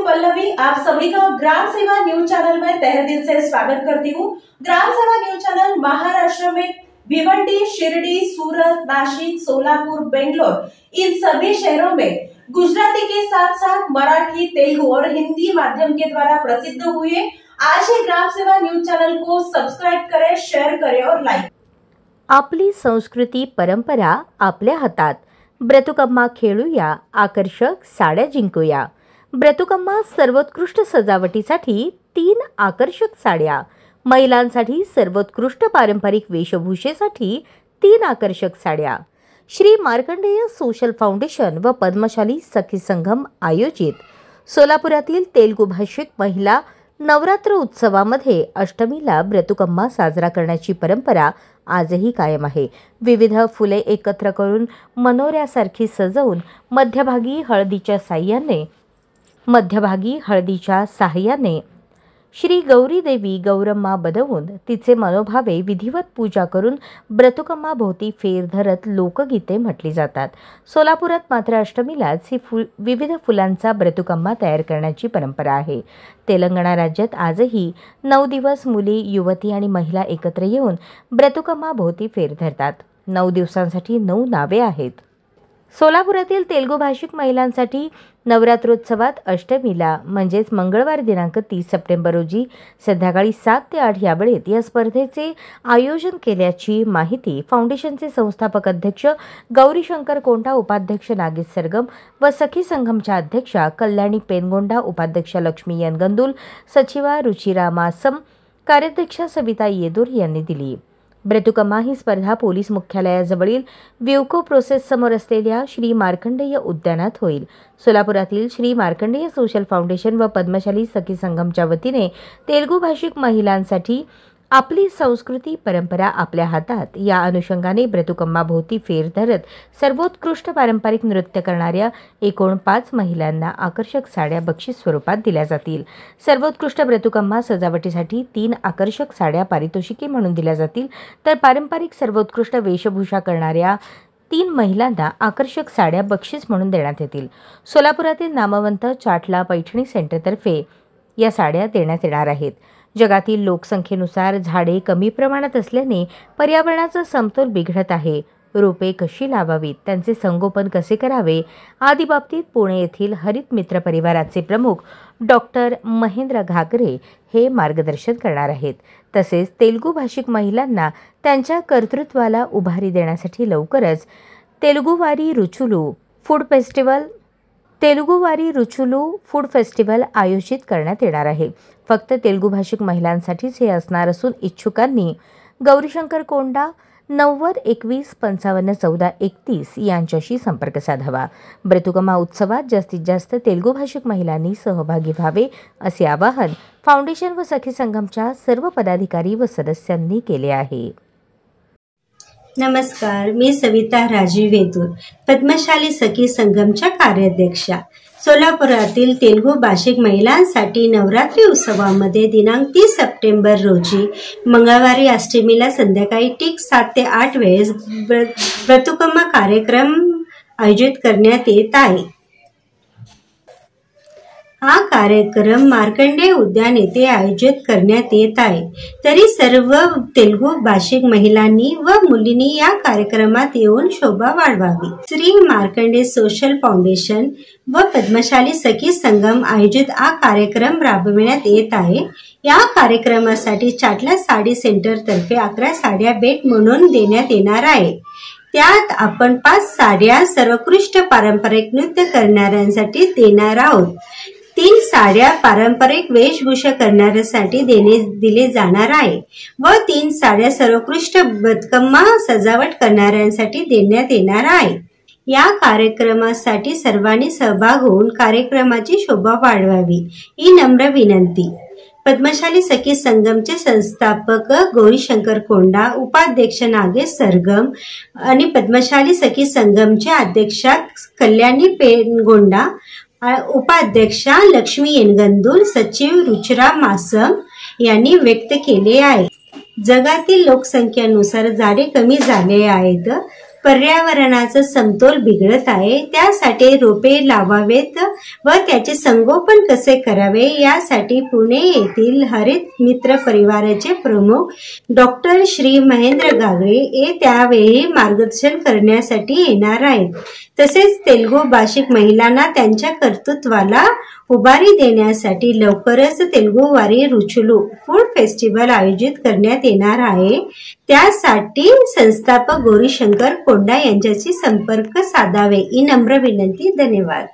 हूँ पल्लवी। आप सभी का ग्राम सेवा न्यूज चैनल में तहे दिल से स्वागत करती हूँ। ग्राम सेवा न्यूज चैनल महाराष्ट्र में भिवंडी, शिरडी, सूरत, नाशिक, सोलापुर, बेंगलोर इन सभी शहरों में गुजराती के साथ साथ मराठी, तेलुगु और हिंदी माध्यम के द्वारा प्रसिद्ध हुए। आज ही ग्राम सेवा न्यूज चैनल को सब्सक्राइब करें, शेयर करें और लाइक। आपली संस्कृती परंपरा आपल्या हातात। ब्रतुकम्मा खेळूया, आकर्षक साड्या जिंकूया। ब्रतुकम्मा सर्वोत्कृष्ट सजावटीसाठी 3 आकर्षक साड्या, महिलांसाठी सर्वोत्कृष्ट पारंपरिक वेशभूषेसाठी 3 आकर्षक साड्या। श्री मार्कंडेय सोशल फाउंडेशन व पद्मशाली सखी संगम आयोजित सोलापुरातील तेलुगू भाषिक महिला नवरात्र उत्सवामध्ये अष्टमीला ब्रतुकम्मा साजरा करण्याची परंपरा आजही कायम आहे। विविध फुले एकत्र करून मनोऱ्यासारखी सजवून मध्यभागी हळदीच्या साह्याने श्री गौरी देवी गौरम्मा बनवून तिचे मनोभावे विधिवत पूजा करून ब्रतुकम्मा भोवती फेर धरत लोकगीते म्हटली जातात। सोलापुरात मात्र अष्टमीलाच विविध फुलांचा ब्रतुकम्मा तयार करण्याची परंपरा आहे। तेलंगणा राज्यात आजही 9 दिवस मुली, युवती आणि महिला एकत्र येऊन ब्रतुकम्मा भोवती फेर धरतात। 9 दिवसांसाठी 9 नावे आहेत। सोलापुरातील तेलुगू भाषिक महिलांसाठी नवरात्रोत्सवात अष्टमीला म्हणजेच मंगळवार दिनांक 30 सप्टेंबर रोजी संध्याकाळी 7 ते 8 या वेळेत या स्पर्धेचे आयोजन केल्याची माहिती फाउंडेशनचे संस्थापक अध्यक्ष गौरीशंकर कोंडा, उपाध्यक्ष नागेश सरगम व सखी संघमच्या अध्यक्षा कल्याणी पेनगोंडा, उपाध्यक्षा लक्ष्मी यनगंदुल, सचिवा रुचिरा मासम, कार्याध्यक्षा सविता येदूर यांनी दिली। ब्रतुकम्मा ही स्पर्धा पोलीस मुख्यालयाजवळील व्यूको प्रोसेस समोर असलेल्या श्री मार्कंडेय उद्यानात होईल। सोलापुरातील श्री मार्कंडेय सोशल फाउंडेशन व पद्मशाली सखी संगमच्या वतीने तेलुगू भाषिक महिलांसाठी आपली संस्कृती परंपरा आपल्या हातात या अनुषंगाने ब्रतुकम्मा भोवती फेर धरत सर्वोत्कृष्ट पारंपरिक नृत्य करणाऱ्या एकूण 5 महिलांना आकर्षक साड्या बक्षीस स्वरूपात दिल्या जातील। सर्वोत्कृष्ट ब्रतुकम्मा सजावटीसाठी 3 आकर्षक साड्या पारितोषिके म्हणून दिल्या जातील, तर पारंपरिक सर्वोत्कृष्ट वेशभूषा करणाऱ्या 3 महिलांना आकर्षक साड्या बक्षीस म्हणून देण्यात येतील। सोलापुरातील नामवंत चाटला पैठणी सेंटरतर्फे या साड्या देण्यात येणार आहेत। जगातील लोकसंख्येनुसार झाडे कमी प्रमाणात असल्याने पर्यावरणाचा समतोल बिघडत आहे। रोपे कशी लावावीत, त्यांचे संगोपन कसे करावे आदी बाबतीत पुणे येथील हरित मित्र परिवाराचे प्रमुख डॉक्टर महेंद्र घागरे हे मार्गदर्शन करणार आहेत। तसेच तेलुगू भाषिक महिलांना त्यांच्या कर्तृत्वाला उभारी देण्यासाठी लवकरच तेलुगुवारी रुचुलू फूड फेस्टिवल आयोजित करण्यात येणार आहे। फक्त तेलुगू भाषिक महिलांसाठीच हे असणार असून इच्छुकांनी गौरीशंकर कोंडा 90 21 55 14 31 यांच्याशी संपर्क साधावा। ब्रतुकम्मा उत्सवात जास्तीत जास्त तेलुगू भाषिक महिलांनी सहभागी व्हावे असे आवाहन फाउंडेशन व सखी संगमच्या सर्व पदाधिकारी व सदस्यांनी केले आहे। नमस्कार, मी सविता राजीव येदूर, पद्मशाली सखी संगमच्या कार्याध्यक्षा। सोलापुरातील तेलुगू भाषिक महिलांसाठी नवरात्री उत्सवामध्ये दिनांक 30 सप्टेंबर रोजी मंगळवारी अष्टमीला संध्याकाळी ठीक 7 ते 8 वेळेस ब्रतुकम्मा कार्यक्रम आयोजित करण्यात येत आहे। हा कार्यक्रम मार्कंडेय उद्यान येथे आयोजित करण्यात येत आहे। तरी सर्व तेलुगू भाषिक महिलांनी व मुलींनी या कार्यक्रमात येऊन शोभा वाढवावी। श्री मार्कंडेय सोशल फाउंडेशन व पद्मशाली सखी संगम आयोजित हा कार्यक्रम राबविण्यात येत आहे। या कार्यक्रमासाठी चाटला साडी सेंटर तर्फे 11 साड्या भेट म्हणून देण्यात येणार आहे। त्यात आपण 5 साड्या सर्वोत्कृष्ट पारंपरिक नृत्य करणाऱ्यांसाठी देणार आहोत। 3 साड्या पारंपरिक वेशभूषा करणाऱ्यांसाठी दिले जाणार आहे व 3 साड्या सर्वोत्कृष्ट ब्रतुकम्मा सजावट करणाऱ्यांसाठी देण्यात येणार आहे। या कार्यक्रमासाठी सर्वांनी सहभाग होऊन कार्यक्रमाची शोभा वाढवावी ही नम्र विनंती। पद्मशाली सखी संगमचे संस्थापक गौरीशंकर कोंडा, उपाध्यक्ष नागेश सरगम आणि पद्मशाली सखी संगमचे अध्यक्षा कल्याणी पेनगोंडा, उपाध्यक्षा लक्ष्मी यनगंदुल, सचिव रुचिरा मासम यांनी व्यक्त केले आहे। जगातील लोकसंख्येनुसार झाडे कमी झाले आहेत पर्यावरणाचा समतोल बिघडत आहे, त्यासाठी रोपे लावावेत व त्याचे संगोपन कसे करावे यासाठी पुणे येथील हरित मित्र परिवाराचे प्रमुख डॉक्टर श्री महेंद्र गागडे हे त्यावेळी मार्गदर्शन करण्यासाठी येणार आहेत. तसेच तेलुगू भाषिक महिलांना त्यांच्या कर्तृत्वाला उभारी देण्यासाठी लवकरच तेलुगू वारी रुचुलू फूड फेस्टिवल आयोजित करण्यात येणार आहे. त्यासाठी संस्थापक गौरीशंकर कोंडा यांच्याशी संपर्क साधावे ही नम्र विनंती. धन्यवाद.